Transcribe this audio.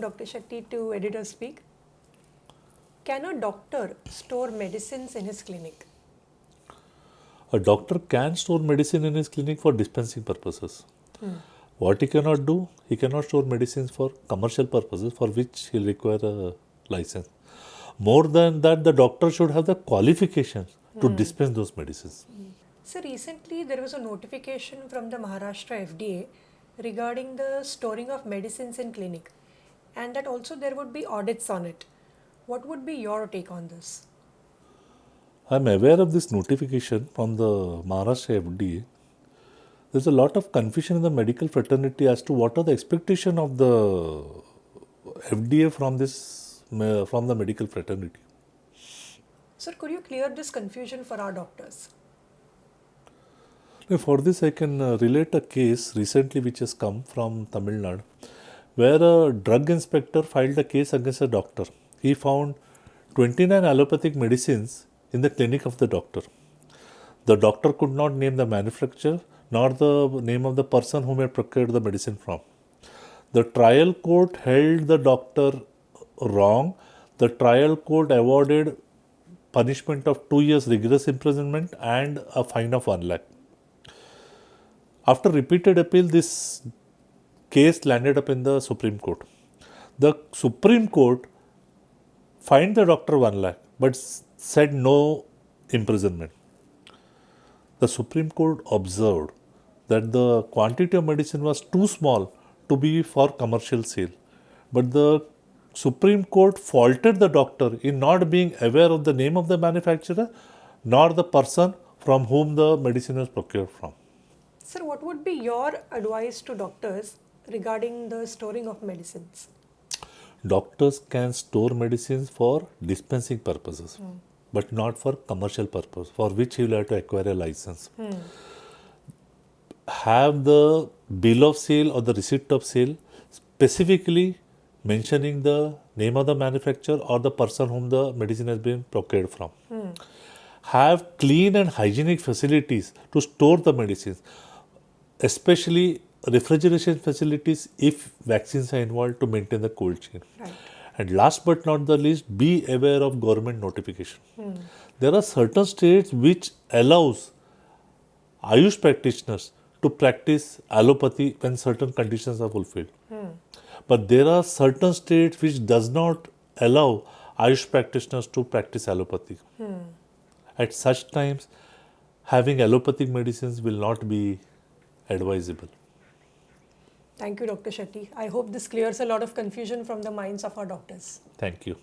Dr. Shetty to Editor Speak. Can a doctor store medicines in his clinic? A doctor can store medicine in his clinic for dispensing purposes. What he cannot do, he cannot store medicines for commercial purposes for which he'll require a license. More than that, the doctor should have the qualifications to dispense those medicines. So recently there was a notification from the Maharashtra FDA regarding the storing of medicines in clinic, and that also there would be audits on it. What would be your take on this? I'm aware of this notification from the Maharashtra FDA. There's a lot of confusion in the medical fraternity as to what are the expectations of the FDA from the medical fraternity. Sir, could you clear this confusion for our doctors? For this, I can relate a case recently which has come from Tamil Nadu, where a drug inspector filed a case against a doctor. He found 29 allopathic medicines in the clinic of the doctor. The doctor could not name the manufacturer nor the name of the person whom he had procured the medicine from. The trial court held the doctor wrong. The trial court awarded punishment of 2 years rigorous imprisonment and a fine of 1 lakh. After repeated appeal, this case landed up in the Supreme Court. The Supreme Court fined the doctor 1 lakh but said no imprisonment. The Supreme Court observed that the quantity of medicine was too small to be for commercial sale. But the Supreme Court faulted the doctor in not being aware of the name of the manufacturer nor the person from whom the medicine was procured from. Sir, what would be your advice to doctors regarding the storing of medicines? Doctors can store medicines for dispensing purposes, but not for commercial purpose, for which you will have to acquire a license. Have the bill of sale or the receipt of sale specifically mentioning the name of the manufacturer or the person whom the medicine has been procured from. Have clean and hygienic facilities to store the medicines, especially refrigeration facilities if vaccines are involved to maintain the cold chain. Right. And last but not the least, be aware of government notification. There are certain states which allows Ayush practitioners to practice allopathy when certain conditions are fulfilled. But there are certain states which does not allow Ayush practitioners to practice allopathy. At such times, having allopathic medicines will not be advisable. Thank you, Dr. Shetty. I hope this clears a lot of confusion from the minds of our doctors. Thank you.